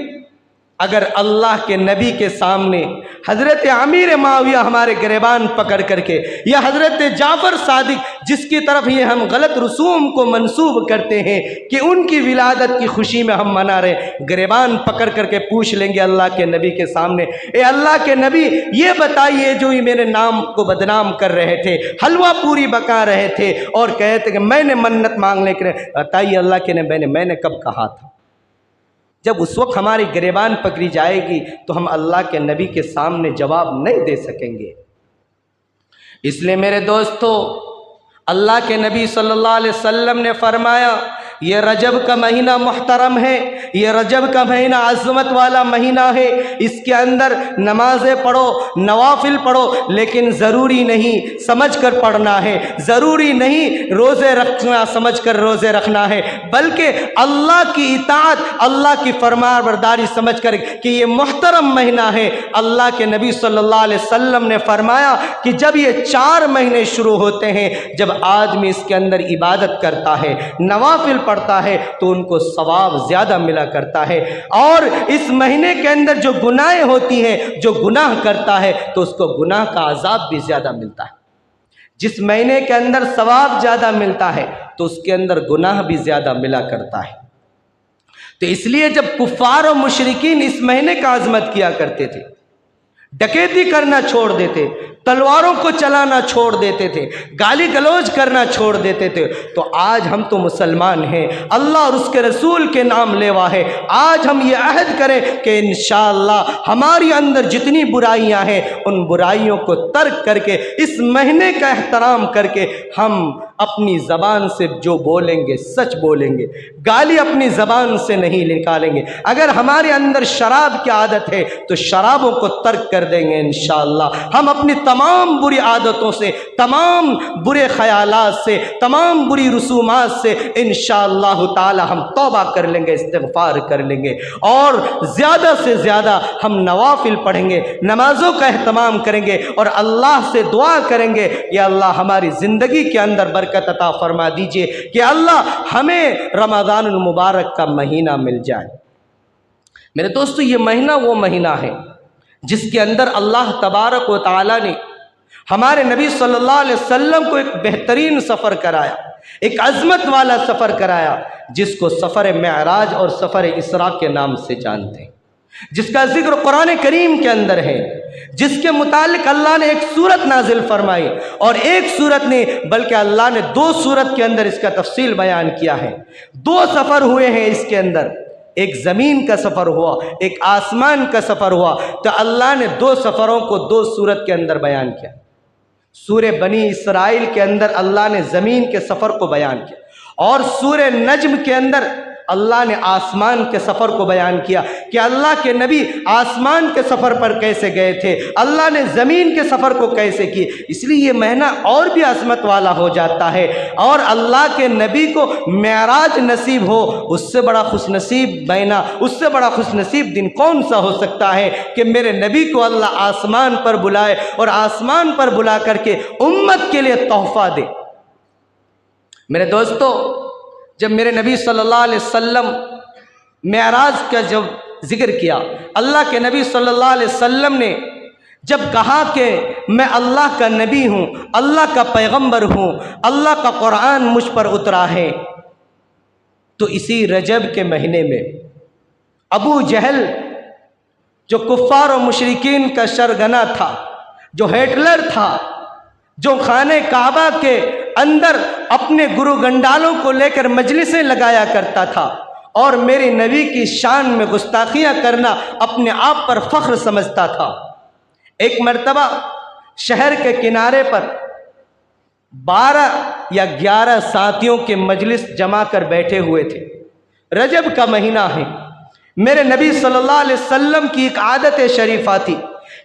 اگر اللہ کے نبی کے سامنے حضرت امیر معاویہ ہمارے گریبان پکڑ کر کے، یا حضرت جعفر صادق جس کی طرف یہ ہم غلط رسوم کو منسوب کرتے ہیں کہ ان کی ولادت کی خوشی میں ہم منا رہے، گریبان پکڑ کر کے پوچھ لیں گے اللہ کے نبی کے سامنے، اے اللہ کے نبی یہ بتائیے جو یہ میرے نام کو بدنام کر رہے تھے، حلوہ پوری بکا رہے تھے اور کہتے تھے کہ میں نے منت مانگنے کے لیے، بتائیے اللہ کے نبی میں نے کب کہا تھا؟ جب اس وقت ہماری گریبان پکڑی جائے گی تو ہم اللہ کے نبی کے سامنے جواب نہیں دے سکیں گے۔ اس لیے میرے دوستو، اللہ کے نبی صلی اللہ علیہ وسلم نے فرمایا یہ رجب کا مہینہ محترم ہے، یہ رجب کا مہینہ عظمت والا مہینہ ہے، اس کے اندر نمازیں پڑھو، نوافل پڑھو، لیکن ضروری نہیں سمجھ کر پڑھنا ہے، ضروری نہیں روزے رکھنا سمجھ کر روزے رکھنا ہے، بلکہ اللہ کی اطاعت، اللہ کی فرمان برداری سمجھ کر کہ یہ محترم مہینہ ہے۔ اللہ کے نبی صلی اللہ علیہ وسلم نے فرمایا کہ جب یہ 4 مہینے شروع ہوتے ہیں، جب آدمی اس کے اندر عبادت کرتا ہے، نوافل پڑھتا ہے تو ان کو ثواب زیادہ ملا کرتا ہے، اور اس مہینے کے اندر جو گناہیں ہوتی ہیں، جو گناہ کرتا ہے تو اس کو گناہ کا عذاب بھی زیادہ ملتا ہے۔ جس مہینے کے اندر ثواب زیادہ ملتا ہے تو اس کے اندر گناہ بھی زیادہ ملا کرتا ہے۔ تو اس لیے جب کفار و مشرکین اس مہینے کا عظمت کیا کرتے تھے، ڈکیتی کرنا چھوڑ دیتے، تلواروں کو چلانا چھوڑ دیتے تھے، گالی گلوچ کرنا چھوڑ دیتے تھے، تو آج ہم تو مسلمان ہیں، اللہ اور اس کے رسول کے نام لیوا ہے، آج ہم یہ عہد کریں کہ انشاءاللہ ہماری اندر جتنی برائیاں ہیں ان برائیوں کو ترک کر کے اس مہینے کا احترام کر کے ہم اپنی زبان سے جو بولیں گے سچ بولیں گے، گالی اپنی زبان سے نہیں نکالیں گے۔ اگر ہمارے اندر شراب کی عادت ہے تو شرابوں کو ترک کر دیں گے انشاءاللہ۔ ہم اپنی تمام بری عادتوں سے، تمام برے خیالات سے، تمام بری رسومات سے انشاءاللہ تعالی ہم توبہ کر لیں گے، استغفار کر لیں گے، اور زیادہ سے زیادہ ہم نوافل پڑھیں گے، نمازوں کا اہتمام کریں گے، اور اللہ سے دعا کریں گے یا اللہ ہماری زندگی کے اندر برکت عطا فرما دیجئے کہ اللہ ہمیں رمضان المبارک کا مہینہ مل جائے۔ میرے دوستو، یہ مہینہ وہ مہینہ ہے جس کے اندر اللہ تبارک و تعالی نے ہمارے نبی صلی اللہ علیہ وسلم کو ایک بہترین سفر کرایا، ایک عظمت والا سفر کرایا، جس کو سفر معراج اور سفر اسراء کے نام سے جانتے ہیں، جس کا ذکر قرآن کریم کے اندر ہے، جس کے متعلق اللہ نے ایک سورت نازل فرمائی، اور ایک سورت نے بلکہ اللہ نے 2 سورت کے اندر اس کا تفصیل بیان کیا ہے۔ 2 سفر ہوئے ہیں اس کے اندر، ایک زمین کا سفر ہوا، ایک آسمان کا سفر ہوا، تو اللہ نے 2 سفروں کو 2 سورت کے اندر بیان کیا۔ سورہ بنی اسرائیل کے اندر اللہ نے زمین کے سفر کو بیان کیا، اور سورہ نجم کے اندر اللہ نے آسمان کے سفر کو بیان کیا کہ اللہ کے نبی آسمان کے سفر پر کیسے گئے تھے، اللہ نے زمین کے سفر کو کیسے کی۔ اس لیے یہ مہینہ اور بھی عظمت والا ہو جاتا ہے، اور اللہ کے نبی کو معراج نصیب ہو، اس سے بڑا خوش نصیب مہینہ، اس سے بڑا خوش نصیب دن کون سا ہو سکتا ہے کہ میرے نبی کو اللہ آسمان پر بلائے، اور آسمان پر بلا کر کے امت کے لیے تحفہ دے۔ میرے دوستو، جب میرے نبی صلی اللہ علیہ وسلم معراج کا جب ذکر کیا، اللہ کے نبی صلی اللہ علیہ وسلم نے جب کہا کہ میں اللہ کا نبی ہوں، اللہ کا پیغمبر ہوں، اللہ کا قرآن مجھ پر اترا ہے، تو اسی رجب کے مہینے میں ابو جہل جو کفار و مشرکین کا سرغنہ تھا، جو ہٹلر تھا، جو خانہ کعبہ کے اندر اپنے گرو گنڈالوں کو لے کر مجلسیں لگایا کرتا تھا، اور میرے نبی کی شان میں گستاخیاں کرنا اپنے آپ پر فخر سمجھتا تھا، ایک مرتبہ شہر کے کنارے پر 12 یا 11 ساتھیوں کے مجلس جما کر بیٹھے ہوئے تھے۔ رجب کا مہینہ ہے، میرے نبی صلی اللہ علیہ وسلم کی ایک عادت شریفہ تھی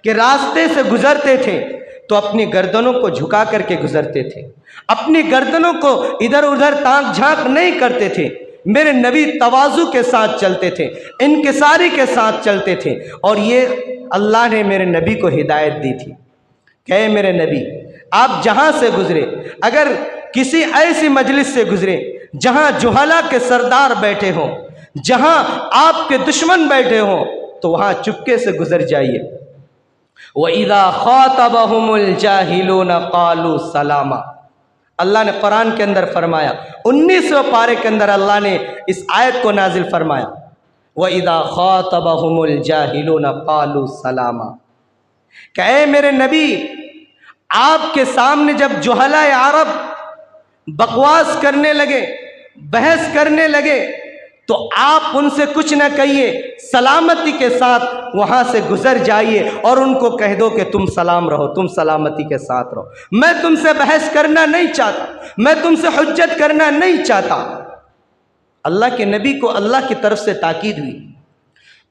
کہ راستے سے گزرتے تھے تو اپنی گردنوں کو جھکا کر کے گزرتے تھے، اپنی گردنوں کو ادھر ادھر تانک جھانک نہیں کرتے تھے۔ میرے نبی تواضع کے ساتھ چلتے تھے، انکساری کے ساتھ چلتے تھے، اور یہ اللہ نے میرے نبی کو ہدایت دی تھی کہ اے میرے نبی، آپ جہاں سے گزرے، اگر کسی ایسی مجلس سے گزرے جہاں جہلا کے سردار بیٹھے ہوں، جہاں آپ کے دشمن بیٹھے ہوں، تو وہاں چپکے سے گزر جائیے۔ وَإِذَا خَاطَبَهُمُ الْجَاهِلُونَ قَالُوا سَلَامًا، اللہ نے قرآن کے اندر فرمایا، 19ویں پارے کے اندر اللہ نے اس آیت کو نازل فرمایا، وَإِذَا خَاطَبَهُمُ الْجَاهِلُونَ قَالُوا سَلَامًا، کہ اے میرے نبی، آپ کے سامنے جب جہلائے عرب بکواس کرنے لگے، بحث کرنے لگے، تو آپ ان سے کچھ نہ کہیے، سلامتی کے ساتھ وہاں سے گزر جائیے اور ان کو کہہ دو کہ تم سلام رہو، تم سلامتی کے ساتھ رہو، میں تم سے بحث کرنا نہیں چاہتا، میں تم سے حجت کرنا نہیں چاہتا۔ اللہ کے نبی کو اللہ کی طرف سے تاکید ہوئی،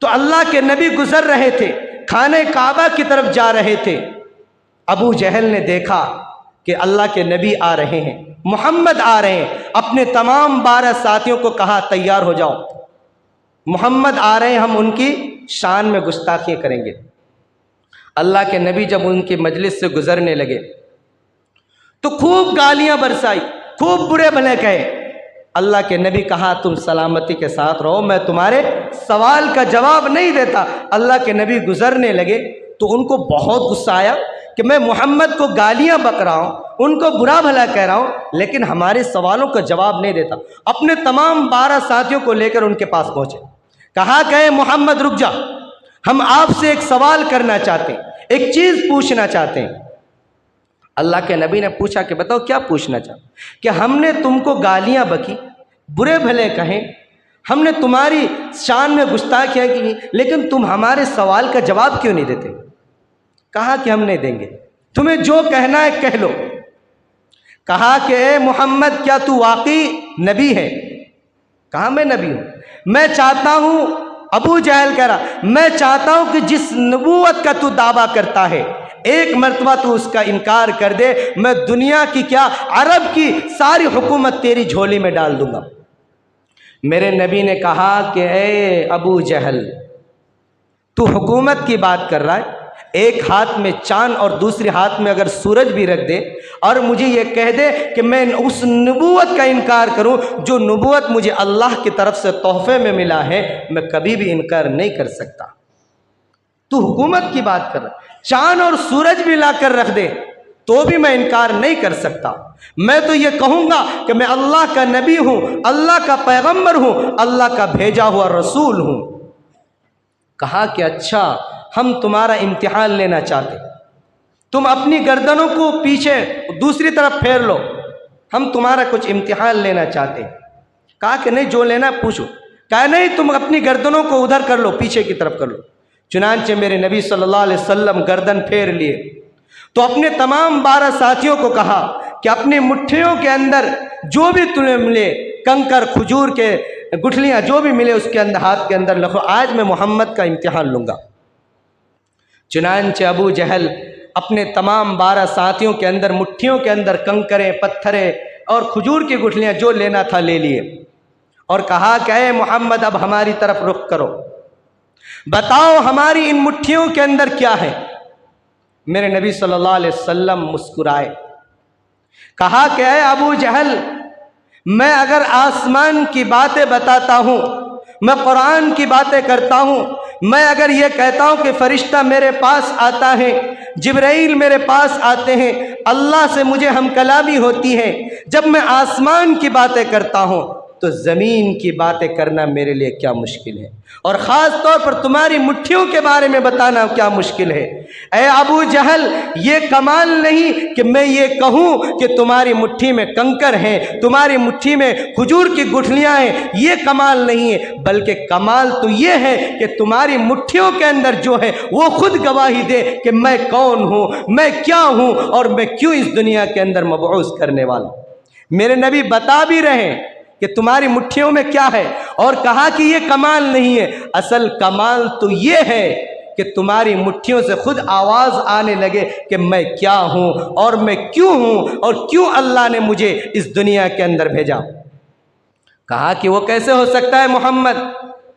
تو اللہ کے نبی گزر رہے تھے، خانہ کعبہ کی طرف جا رہے تھے۔ ابو جہل نے دیکھا کہ اللہ کے نبی آ رہے ہیں، محمد آ رہے ہیں، اپنے تمام 12 ساتھیوں کو کہا تیار ہو جاؤ، محمد آ رہے ہیں، ہم ان کی شان میں گستاخیاں کریں گے۔ اللہ کے نبی جب ان کی مجلس سے گزرنے لگے تو خوب گالیاں برسائی، خوب برے بھلے کہے۔ اللہ کے نبی کہا تم سلامتی کے ساتھ رہو، میں تمہارے سوال کا جواب نہیں دیتا۔ اللہ کے نبی گزرنے لگے تو ان کو بہت غصہ آیا کہ میں محمد کو گالیاں بک رہا ہوں، ان کو برا بھلا کہہ رہا ہوں، لیکن ہمارے سوالوں کا جواب نہیں دیتا۔ اپنے تمام 12 ساتھیوں کو لے کر ان کے پاس پہنچے، کہا کہ اے محمد رک جا، ہم آپ سے ایک سوال کرنا چاہتے ہیں، ایک چیز پوچھنا چاہتے ہیں۔ اللہ کے نبی نے پوچھا کہ بتاؤ کیا پوچھنا چاہتے؟ کہ ہم نے تم کو گالیاں بکی، برے بھلے کہیں، ہم نے تمہاری شان میں گستاخیاں کی، لیکن تم ہمارے سوال کا جواب کیوں نہیں دیتے؟ کہا کہ ہم نہیں دیں گے، تمہیں جو کہنا ہے کہہ لو۔ کہا کہ اے محمد کیا تو واقعی نبی ہے؟ کہا میں نبی ہوں، میں چاہتا ہوں، ابو جہل کہہ رہا، میں چاہتا ہوں کہ جس نبوت کا تو دعویٰ کرتا ہے ایک مرتبہ تو اس کا انکار کر دے، میں دنیا کی کیا عرب کی ساری حکومت تیری جھولی میں ڈال دوں گا۔ میرے نبی نے کہا کہ اے ابو جہل، تو حکومت کی بات کر رہا ہے، ایک ہاتھ میں چاند اور دوسرے ہاتھ میں اگر سورج بھی رکھ دے اور مجھے یہ کہہ دے کہ میں اس نبوت کا انکار کروں جو نبوت مجھے اللہ کی طرف سے تحفے میں ملا ہے، میں کبھی بھی انکار نہیں کر سکتا۔ تو حکومت کی بات کر رہا، چاند اور سورج بھی لا کر رکھ دے تو بھی میں انکار نہیں کر سکتا۔ میں تو یہ کہوں گا کہ میں اللہ کا نبی ہوں، اللہ کا پیغمبر ہوں، اللہ کا بھیجا ہوا رسول ہوں۔ کہا کہ اچھا، ہم تمہارا امتحان لینا چاہتے، تم اپنی گردنوں کو پیچھے دوسری طرف پھیر لو، ہم تمہارا کچھ امتحان لینا چاہتے۔ کہا کہ نہیں، جو لینا پوچھو۔ کہا نہیں، تم اپنی گردنوں کو ادھر کر لو، پیچھے کی طرف کر لو۔ چنانچہ میرے نبی صلی اللہ علیہ وسلم گردن پھیر لیے تو اپنے تمام 12 ساتھیوں کو کہا کہ اپنی مٹھیوں کے اندر جو بھی تمہیں ملے، کنکر، کھجور کے گٹھلیاں جو بھی ملے اس کے اندر، ہاتھ کے اندر رکھو، آج میں محمد کا امتحان لوں گا۔ چنانچہ ابو جہل اپنے تمام 12 ساتھیوں کے اندر مٹھیوں کے اندر کنکریں، پتھریں اور کھجور کی گٹھلیاں جو لینا تھا لے لیے، اور کہا کہ اے محمد اب ہماری طرف رخ کرو، بتاؤ ہماری ان مٹھیوں کے اندر کیا ہے؟ میرے نبی صلی اللہ علیہ وسلم مسکرائے، کہا کہ اے ابو جہل، میں اگر آسمان کی باتیں بتاتا ہوں، میں قرآن کی باتیں کرتا ہوں، میں اگر یہ کہتا ہوں کہ فرشتہ میرے پاس آتا ہے، جبرائیل میرے پاس آتے ہیں، اللہ سے مجھے ہم کلامی ہوتی ہے، جب میں آسمان کی باتیں کرتا ہوں تو زمین کی باتیں کرنا میرے لیے کیا مشکل ہے، اور خاص طور پر تمہاری مٹھیوں کے بارے میں بتانا کیا مشکل ہے۔ اے ابو جہل، یہ کمال نہیں کہ میں یہ کہوں کہ تمہاری مٹھی میں کنکر ہیں، تمہاری مٹھی میں کھجور کی گٹھلیاں ہیں، یہ کمال نہیں ہے، بلکہ کمال تو یہ ہے کہ تمہاری مٹھیوں کے اندر جو ہے وہ خود گواہی دے کہ میں کون ہوں، میں کیا ہوں، اور میں کیوں اس دنیا کے اندر مبعوث کرنے والا ہوں۔ میرے نبی بتا بھی رہے ہیں کہ تمہاری مٹھیوں میں کیا ہے، اور کہا کہ یہ کمال نہیں ہے، اصل کمال تو یہ ہے کہ تمہاری مٹھیوں سے خود آواز آنے لگے کہ میں کیا ہوں اور میں کیوں ہوں اور کیوں اللہ نے مجھے اس دنیا کے اندر بھیجا۔ کہا کہ وہ کیسے ہو سکتا ہے محمد؟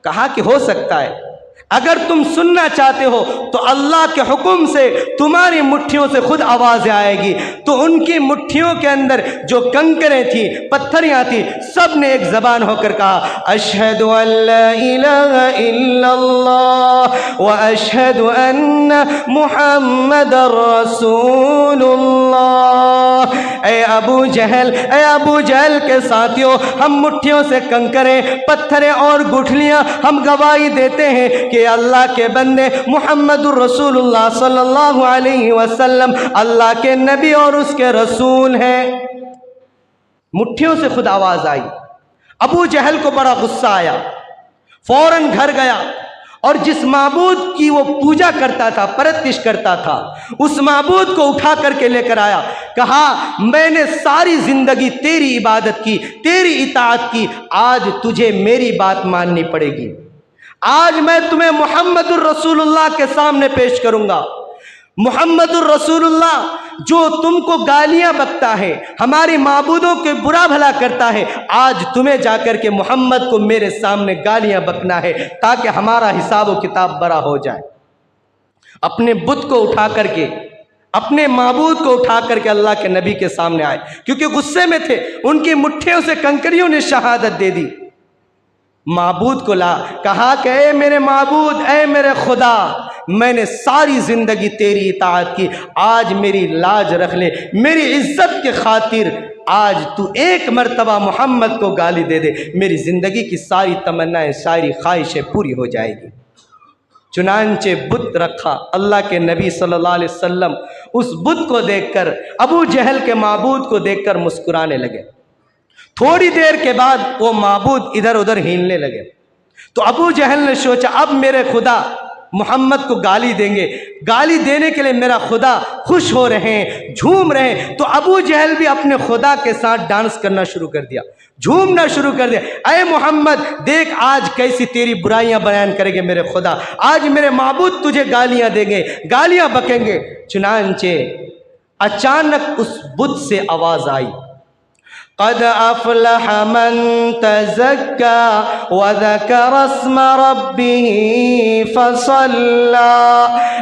کہا کہ ہو سکتا ہے، اگر تم سننا چاہتے ہو تو اللہ کے حکم سے تمہاری مٹھیوں سے خود آوازیں آئے گی۔ تو ان کی مٹھیوں کے اندر جو کنکریں تھیں، پتھریاں تھیں، سب نے ایک زبان ہو کر کہا اشہد ان لا الہ الا اللہ واشہد ان محمد رسول اللہ۔ اے ابو جہل کے ساتھیوں، ہم مٹھیوں سے کنکریں، پتھریں اور گٹھلیاں ہم گواہی دیتے ہیں کہ اللہ کے بندے محمد الرسول اللہ صلی اللہ علیہ وسلم اللہ کے نبی اور اس کے رسول ہیں۔ مٹھیوں سے خود آواز آئی۔ ابو جہل کو بڑا غصہ آیا، فوراً گھر گیا اور جس معبود کی وہ پوجا کرتا تھا، پرستش کرتا تھا، اس معبود کو اٹھا کر کے لے کر آیا۔ کہا میں نے ساری زندگی تیری عبادت کی، تیری اطاعت کی، آج تجھے میری بات ماننی پڑے گی۔ آج میں تمہیں محمد الرسول اللہ کے سامنے پیش کروں گا۔ محمد الرسول اللہ جو تم کو گالیاں بکتا ہے، ہماری معبودوں کے برا بھلا کرتا ہے، آج تمہیں جا کر کے محمد کو میرے سامنے گالیاں بکنا ہے تاکہ ہمارا حساب و کتاب برا ہو جائے۔ اپنے بت کو اٹھا کر کے، اپنے معبود کو اٹھا کر کے اللہ کے نبی کے سامنے آئے، کیونکہ غصے میں تھے، ان کی مٹھیوں سے کنکریوں نے شہادت دے دی۔ معبود کو لا، کہا کہ اے میرے معبود، اے میرے خدا، میں نے ساری زندگی تیری اطاعت کی، آج میری لاج رکھ لے، میری عزت کے خاطر آج تو ایک مرتبہ محمد کو گالی دے دے، میری زندگی کی ساری تمنائیں، ساری خواہشیں پوری ہو جائے گی۔ چنانچہ بت رکھا، اللہ کے نبی صلی اللہ علیہ وسلم اس بت کو دیکھ کر، ابو جہل کے معبود کو دیکھ کر مسکرانے لگے۔ تھوڑی دیر کے بعد وہ معبود ادھر ادھر ہلنے لگے، تو ابو جہل نے سوچا اب میرے خدا محمد کو گالی دیں گے، گالی دینے کے لیے میرا خدا خوش ہو رہے ہیں، جھوم رہے ہیں، تو ابو جہل بھی اپنے خدا کے ساتھ ڈانس کرنا شروع کر دیا، جھومنا شروع کر دیا۔ اے محمد دیکھ آج کیسی تیری برائیاں بیان کریں گے میرے خدا، آج میرے معبود تجھے گالیاں دیں گے، گالیاں بکیں گے۔ چنانچہ اچانک اس بت سے آواز آئی قد افلح من تزکا وذکر اسم ربه فصلی۔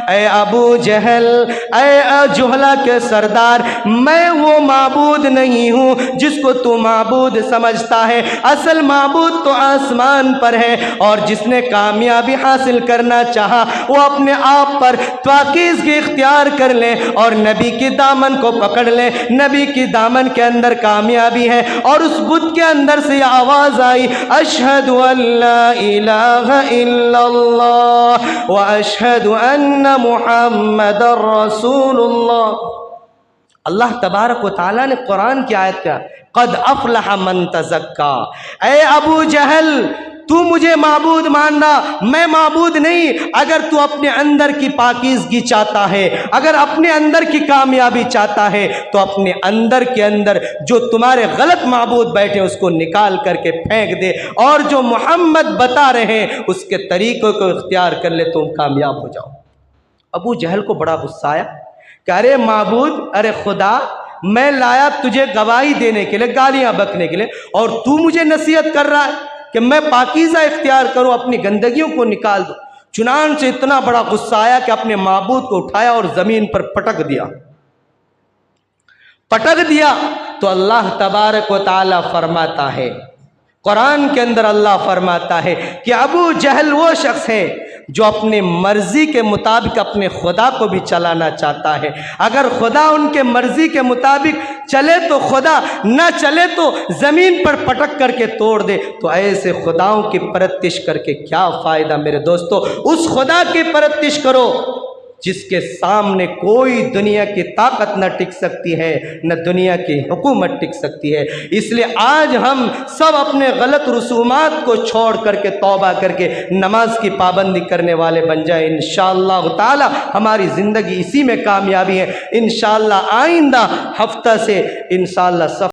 اے ابو جہل، اے جہلا کے سردار، میں وہ معبود نہیں ہوں جس کو تو معبود سمجھتا ہے، اصل معبود تو آسمان پر ہے، اور جس نے کامیابی حاصل کرنا چاہا وہ اپنے آپ پر پاکیزگی اختیار کر لے اور نبی کی دامن کو پکڑ لے، نبی کی دامن کے اندر کامیابی ہے۔ اور اس بت کے اندر سے یہ آواز آئی اشہد ان لا الہ الا اللہ واشہد ان محمد رسول اللہ۔ اللہ تبارک و تعالیٰ نے قرآن کی آیت کا قد افلح من تزکا، اے ابو جہل تو مجھے معبود ماننا، میں معبود نہیں۔ اگر تو اپنے اندر کی پاکیزگی چاہتا ہے، اگر اپنے اندر کی کامیابی چاہتا ہے، تو اپنے اندر کے اندر جو تمہارے غلط معبود بیٹھے اس کو نکال کر کے پھینک دے، اور جو محمد بتا رہے ہیں اس کے طریقوں کو اختیار کر لے، تم کامیاب ہو جاؤ۔ ابو جہل کو بڑا غصہ آیا کہ ارے معبود، ارے خدا، میں لایا تجھے گواہی دینے کے لیے، گالیاں بکنے کے لیے، اور تو مجھے نصیحت کر رہا ہے کہ میں پاکیزہ اختیار کروں، اپنی گندگیوں کو نکال دوں۔ چنانچہ اتنا بڑا غصہ آیا کہ اپنے معبود کو اٹھایا اور زمین پر پٹک دیا تو اللہ تبارک و تعالیٰ فرماتا ہے، قرآن کے اندر اللہ فرماتا ہے کہ ابو جہل وہ شخص ہے جو اپنے مرضی کے مطابق اپنے خدا کو بھی چلانا چاہتا ہے۔ اگر خدا ان کے مرضی کے مطابق چلے تو خدا، نہ چلے تو زمین پر پٹک کر کے توڑ دے۔ تو ایسے خداؤں کی پرستش کر کے کیا فائدہ میرے دوستو؟ اس خدا کی پرستش کرو جس کے سامنے کوئی دنیا کی طاقت نہ ٹک سکتی ہے، نہ دنیا کی حکومت ٹک سکتی ہے۔ اس لیے آج ہم سب اپنے غلط رسومات کو چھوڑ کر کے توبہ کر کے نماز کی پابندی کرنے والے بن جائیں۔ انشاءاللہ تعالی ہماری زندگی اسی میں کامیابی ہے۔ انشاءاللہ آئندہ ہفتہ سے انشاءاللہ